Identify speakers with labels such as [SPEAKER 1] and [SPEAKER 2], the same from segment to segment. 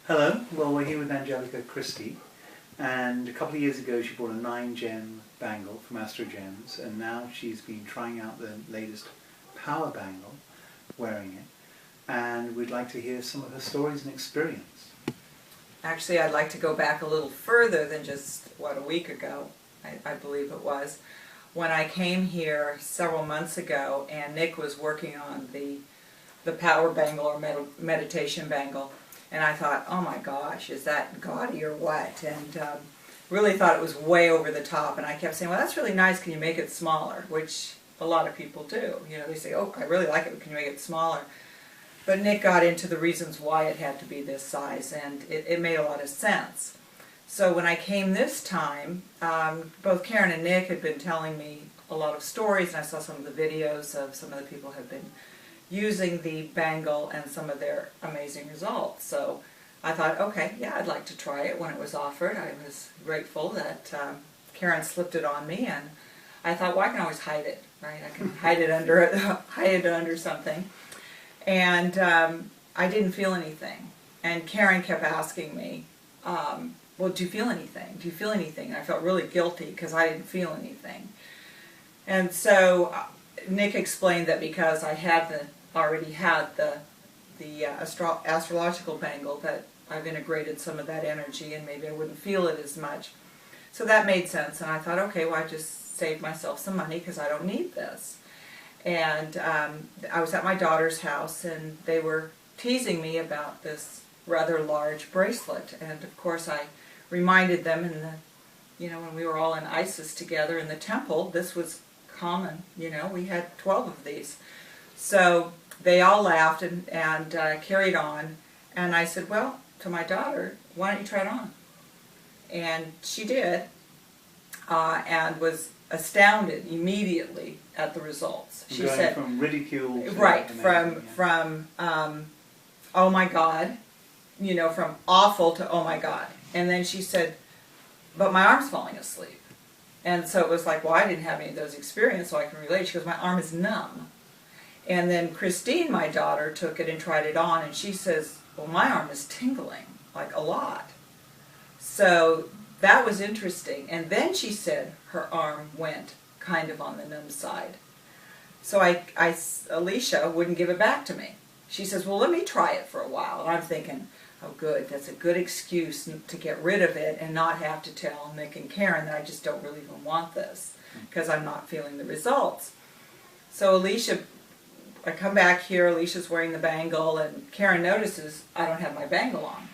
[SPEAKER 1] Hello, well we're here with Angelica Christi, and a couple of years ago she bought a 9-gem bangle from Astro Gems, and now she's been trying out the latest power bangle, wearing it, and we'd like to hear some of her stories and experience.
[SPEAKER 2] Actually, I'd like to go back a little further than just, a week ago, I believe it was, when I came here several months ago and Nick was working on the power bangle or meditation bangle. And I thought, oh my gosh, is that gaudy or what? And really thought it was way over the top. And I kept saying, well, that's really nice. Can you make it smaller? Which a lot of people do. You know, they say, oh, I really like it. Can you make it smaller? But Nick got into the reasons why it had to be this size, and it made a lot of sense. So when I came this time, both Karen and Nick had been telling me a lot of stories, and I saw some of the videos of some of the people who have been using the bangle and some of their amazing results. So I thought, okay, yeah, I'd like to try it when it was offered. I was grateful that Karen slipped it on me, and I thought, well, I can always hide it, right? I can hide it under something. And I didn't feel anything. And Karen kept asking me, well, do you feel anything? Do you feel anything? And I felt really guilty because I didn't feel anything. And so Nick explained that because I had already had the astrological bangle, that I've integrated some of that energy and maybe I wouldn't feel it as much. So that made sense, and I thought, okay, well, I just saved myself some money because I don't need this. And I was at my daughter's house, and they were teasing me about this rather large bracelet. And of course, I reminded them when we were all in ISIS together in the temple, this was common. You know, we had 12 of these. So they all laughed and carried on. And I said, well, to my daughter, why don't you try it on? And she did, and was astounded immediately at the results. She said,
[SPEAKER 1] from ridicule to
[SPEAKER 2] right,
[SPEAKER 1] amazing,
[SPEAKER 2] from oh my God, from awful to oh my God. And then she said, but my arm's falling asleep. And so it was like, well, I didn't have any of those experiences, so I can relate. She goes, my arm is numb. And then Christine, my daughter, took it and tried it on, and she says, well, my arm is tingling, like a lot. So that was interesting. And then she said her arm went kind of on the numb side. So Alicia wouldn't give it back to me. She says, well, let me try it for a while. And I'm thinking, oh, good, that's a good excuse to get rid of it and not have to tell Nick and Karen that I just don't really even want this because I'm not feeling the results. So Alicia, I come back here, Alicia's wearing the bangle, and Karen notices I don't have my bangle on.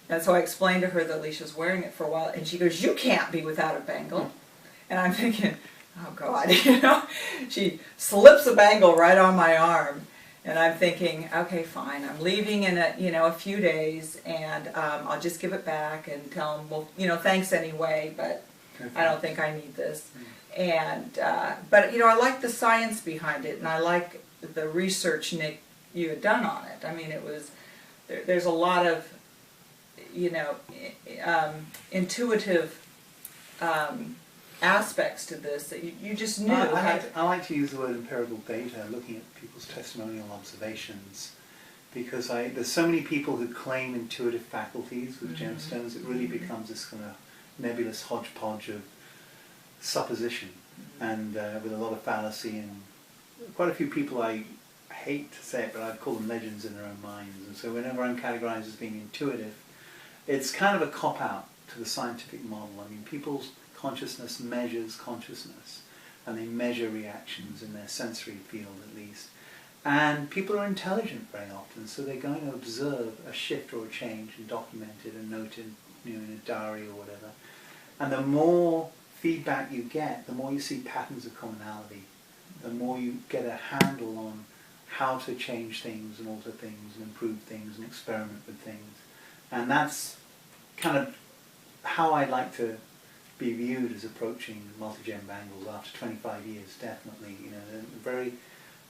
[SPEAKER 2] And so I explained to her that Alicia's wearing it for a while, and she goes, you can't be without a bangle. And I'm thinking, oh God, she slips a bangle right on my arm. And I'm thinking, okay, fine, I'm leaving in a few days, and I'll just give it back and tell them, well, thanks anyway, but I don't think I need this. And, but I like the science behind it, and I like the research, Nick, you had done on it. I mean, it was, there's a lot of, intuitive aspects to this that you just knew.
[SPEAKER 1] I like to use the word empirical data, looking at people's testimonial observations, because there's so many people who claim intuitive faculties with gemstones, it really becomes this kind of nebulous hodgepodge of supposition, and with a lot of fallacy, and quite a few people, I hate to say it, but I'd call them legends in their own minds. And so whenever I'm categorized as being intuitive, it's kind of a cop-out to the scientific model. I mean, people's consciousness measures consciousness, and they measure reactions in their sensory field at least. And people are intelligent very often, so they're going to observe a shift or a change and document it and note it in a diary or whatever. And the more feedback you get, the more you see patterns of commonality, the more you get a handle on how to change things and alter things and improve things and experiment with things. And that's kind of how I like to be viewed as approaching multi-gem bangles after 25 years, definitely.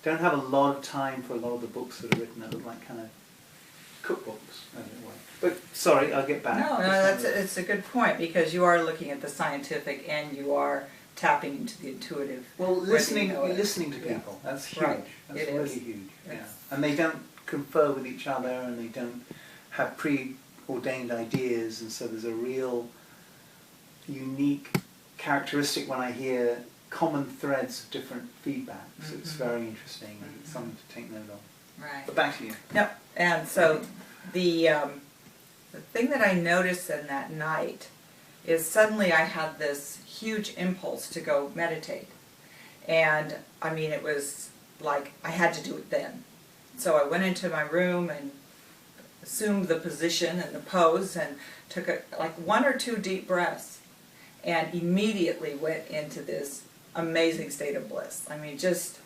[SPEAKER 1] Don't have a lot of time for a lot of the books that are written that look like kind of cookbooks, as it were. But sorry, I'll get back.
[SPEAKER 2] No, it's a good point, because you are looking at the scientific and you are tapping into the intuitive.
[SPEAKER 1] Well, listening to people, that's huge. Right. That's really huge. Yeah. And they don't confer with each other, and they don't have ordained ideas, and so there's a real unique characteristic when I hear common threads of different feedbacks. It's very interesting and it's something to take note of.
[SPEAKER 2] Right.
[SPEAKER 1] But back to you.
[SPEAKER 2] No, and so the thing that I noticed in that night is suddenly I had this huge impulse to go meditate. And I mean, it was like I had to do it then. So I went into my room and assumed the position and the pose and took like 1 or 2 deep breaths and immediately went into this amazing state of bliss. I mean, just,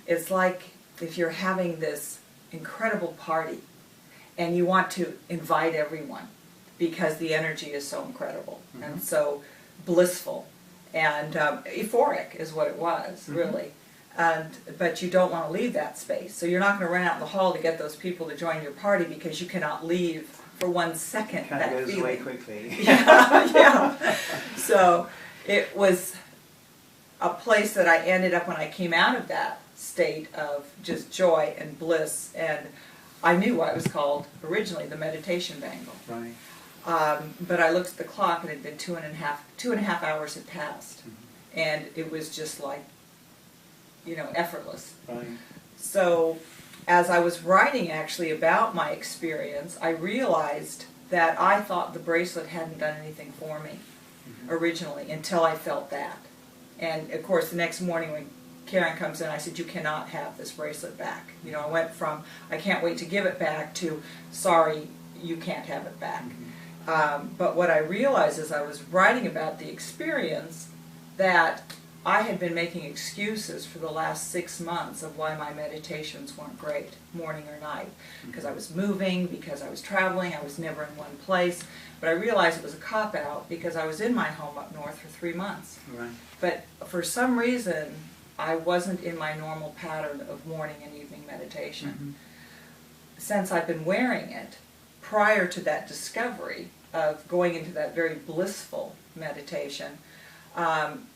[SPEAKER 2] it's like if you're having this incredible party and you want to invite everyone because the energy is so incredible and so blissful and euphoric is what it was, really. But you don't want to leave that space. So you're not going to run out in the hall to get those people to join your party because you cannot leave for 1 second
[SPEAKER 1] Kind
[SPEAKER 2] that
[SPEAKER 1] of goes
[SPEAKER 2] feeling.
[SPEAKER 1] away quickly.
[SPEAKER 2] Yeah. So it was a place that I ended up when I came out of that state of just joy and bliss, and I knew why it was called originally the meditation bangle.
[SPEAKER 1] Right.
[SPEAKER 2] But I looked at the clock and it had been 2.5 hours had passed, and it was just like, you know, effortless.
[SPEAKER 1] Right.
[SPEAKER 2] So as I was writing actually about my experience, I realized that I thought the bracelet hadn't done anything for me originally until I felt that. And of course the next morning when Karen comes in, I said, you cannot have this bracelet back. You know, I went from, I can't wait to give it back, to, sorry, you can't have it back. But what I realized as I was writing about the experience, that I had been making excuses for the last 6 months of why my meditations weren't great, morning or night. Because I was moving, because I was traveling, I was never in one place. But I realized it was a cop-out because I was in my home up north for 3 months.
[SPEAKER 1] Right.
[SPEAKER 2] But for some reason, I wasn't in my normal pattern of morning and evening meditation. Since I've been wearing it, prior to that discovery of going into that very blissful meditation,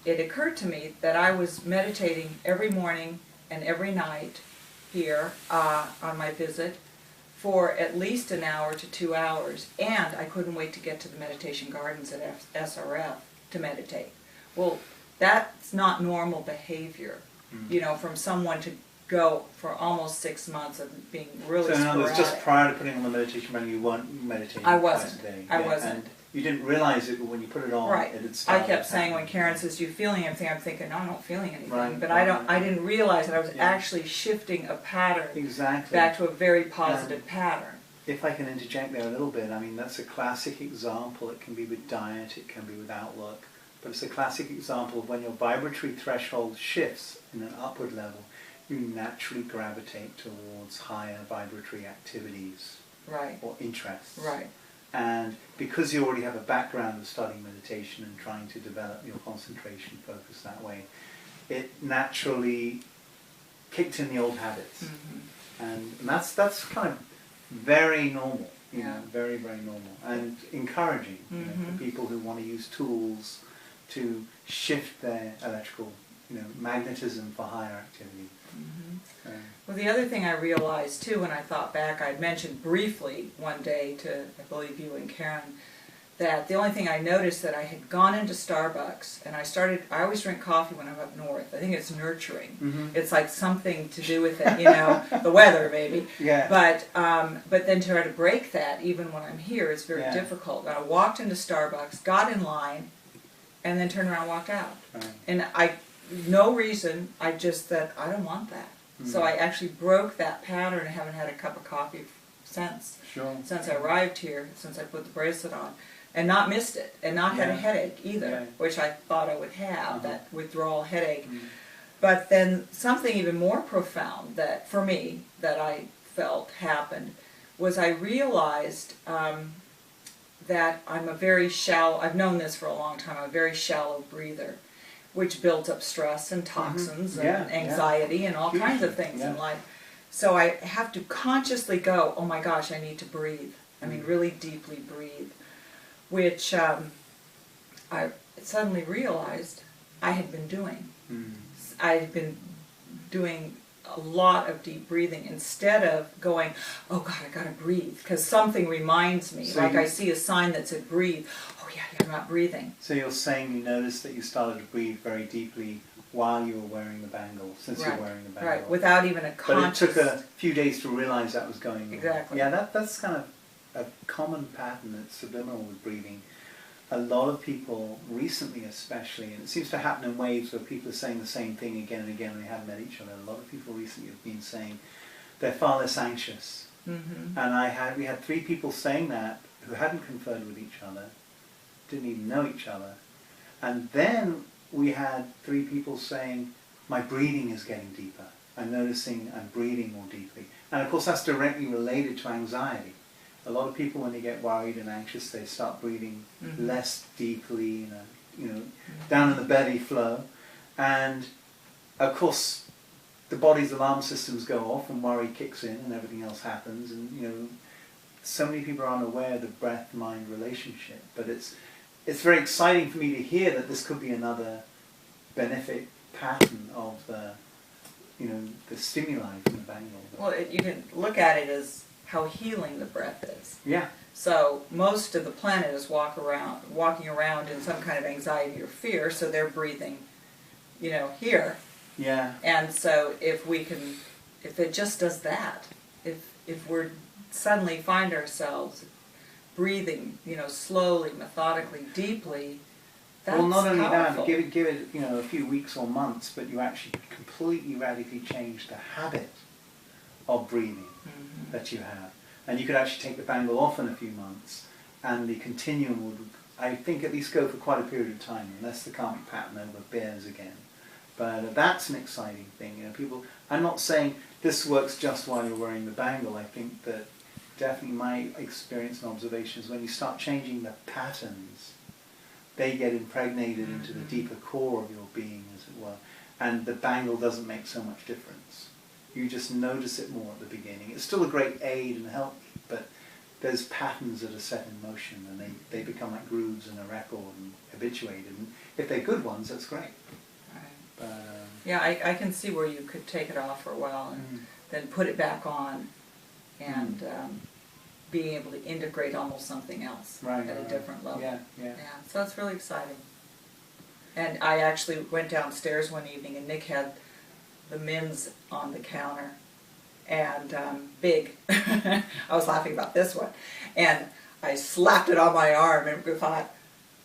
[SPEAKER 2] it occurred to me that I was meditating every morning and every night here on my visit for at least an hour to 2 hours, and I couldn't wait to get to the meditation gardens at SRF to meditate. Well, that's not normal behavior, you know, from someone to go for almost 6 months of being really
[SPEAKER 1] So in other words,
[SPEAKER 2] sporadic.
[SPEAKER 1] just prior to putting on the meditation band, you weren't meditating
[SPEAKER 2] I wasn't.
[SPEAKER 1] twice a day.
[SPEAKER 2] I wasn't.
[SPEAKER 1] And you didn't realize it, but when you put it on,
[SPEAKER 2] Right.
[SPEAKER 1] it had
[SPEAKER 2] I
[SPEAKER 1] started
[SPEAKER 2] kept saying when
[SPEAKER 1] happening.
[SPEAKER 2] Karen says, "You feeling anything?" I'm thinking, "No, I'm not feeling anything."
[SPEAKER 1] Right,
[SPEAKER 2] But
[SPEAKER 1] right,
[SPEAKER 2] I didn't realize that I was
[SPEAKER 1] Yeah.
[SPEAKER 2] actually shifting a pattern
[SPEAKER 1] Exactly.
[SPEAKER 2] back to a very positive pattern.
[SPEAKER 1] If I can interject there a little bit, I mean, that's a classic example. It can be with diet, it can be with outlook, but it's a classic example of when your vibratory threshold shifts in an upward level, you naturally gravitate towards higher vibratory activities
[SPEAKER 2] Right.
[SPEAKER 1] or interests.
[SPEAKER 2] Right.
[SPEAKER 1] And because you already have a background of studying meditation and trying to develop your concentration focus that way, it naturally kicked in the old habits. And that's kind of very normal, you know, very, very normal and encouraging, you know, for people who want to use tools to shift their electrical, you know, magnetism for higher activity.
[SPEAKER 2] Well, the other thing I realized too, when I thought back, I'd mentioned briefly one day to, I believe, you and Karen, that the only thing I noticed that I had gone into Starbucks and I always drink coffee when I'm up north. I think it's nurturing. It's like something to do with it, you know, the weather maybe.
[SPEAKER 1] Yeah.
[SPEAKER 2] But then to try to break that, even when I'm here, it's very difficult. And I walked into Starbucks, got in line, and then turned around and walked out.
[SPEAKER 1] Right.
[SPEAKER 2] And no reason, I just said, I don't want that. So I actually broke that pattern and haven't had a cup of coffee since.
[SPEAKER 1] Sure.
[SPEAKER 2] Since I arrived here, since I put the bracelet on. And not missed it, and not had a headache either, which I thought I would have, that withdrawal headache. But then something even more profound that, for me, that I felt happened, was I realized that I'm a very shallow, I've known this for a long time, I'm a very shallow breather, which builds up stress and toxins and anxiety and all kinds of things in life. So I have to consciously go, oh my gosh, I need to breathe. I mean, really deeply breathe. Which I suddenly realized I had been doing. I had been doing a lot of deep breathing instead of going, oh God, I gotta breathe, because something reminds me,
[SPEAKER 1] So
[SPEAKER 2] like
[SPEAKER 1] you-
[SPEAKER 2] I see a sign that said breathe, oh yeah, I'm not breathing.
[SPEAKER 1] So you're saying you noticed that you started to breathe very deeply while you were wearing the bangle, since
[SPEAKER 2] Right,
[SPEAKER 1] you're wearing the bangle.
[SPEAKER 2] right, without even a
[SPEAKER 1] But it
[SPEAKER 2] conscious...
[SPEAKER 1] took a few days to realize that was going on.
[SPEAKER 2] Exactly.
[SPEAKER 1] Yeah, that's kind of a common pattern that's subliminal with breathing. A lot of people, recently especially, and it seems to happen in waves where people are saying the same thing again and again and they haven't met each other. A lot of people recently have been saying they're far less anxious.
[SPEAKER 2] Mm-hmm.
[SPEAKER 1] And we had 3 people saying that who hadn't conferred with each other, didn't even know each other. And then we had 3 people saying, my breathing is getting deeper. I'm noticing I'm breathing more deeply. And of course that's directly related to anxiety. A lot of people, when they get worried and anxious, they start breathing
[SPEAKER 2] Mm-hmm.
[SPEAKER 1] less deeply, down in the belly flow. And of course the body's alarm systems go off and worry kicks in and everything else happens. And so many people are unaware of the breath-mind relationship. But it's very exciting for me to hear that this could be another benefit pattern of the stimuli from the bangle.
[SPEAKER 2] Well, you can look at it as how healing the breath is.
[SPEAKER 1] Yeah.
[SPEAKER 2] So most of the planet is walking around in some kind of anxiety or fear, so they're breathing, here.
[SPEAKER 1] Yeah.
[SPEAKER 2] And so if it just does that, if we're suddenly find ourselves breathing, slowly, methodically, deeply, that's
[SPEAKER 1] well, not only
[SPEAKER 2] powerful.
[SPEAKER 1] that, give it a few weeks or months, but you actually completely radically change the habit of breathing
[SPEAKER 2] Mm-hmm.
[SPEAKER 1] that you have. And you could actually take the bangle off in a few months, and the continuum would, I think, at least go for quite a period of time, unless the karmic pattern over bears again. But that's an exciting thing. I'm not saying this works just while you're wearing the bangle. I think that definitely my experience and observations, when you start changing the patterns, they get impregnated into the deeper core of your being, as it were, and the bangle doesn't make so much difference. You just notice it more at the beginning. It's still a great aid and help, but there's patterns that are set in motion, and they become like grooves in a record and habituated. And if they're good ones, that's great.
[SPEAKER 2] Right.
[SPEAKER 1] But,
[SPEAKER 2] Yeah, I can see where you could take it off for a while and then put it back on, and being able to integrate almost something else at a different level.
[SPEAKER 1] Yeah.
[SPEAKER 2] So it's really exciting. And I actually went downstairs one evening and Nick had the mints on the counter, and big. I was laughing about this one, and I slapped it on my arm and thought,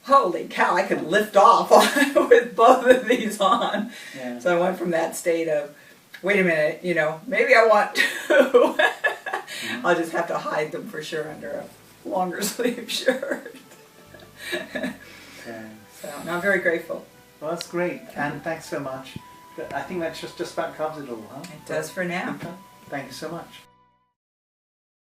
[SPEAKER 2] holy cow, I could lift off with both of these on.
[SPEAKER 1] Yeah.
[SPEAKER 2] So I went from that state of, wait a minute, maybe I want to. I'll just have to hide them for sure under a longer sleeve shirt.
[SPEAKER 1] Okay.
[SPEAKER 2] So I'm very grateful.
[SPEAKER 1] Well, that's great, and thanks so much. I think that just about covers it all, huh?
[SPEAKER 2] It does for now.
[SPEAKER 1] Okay. Thank you so much.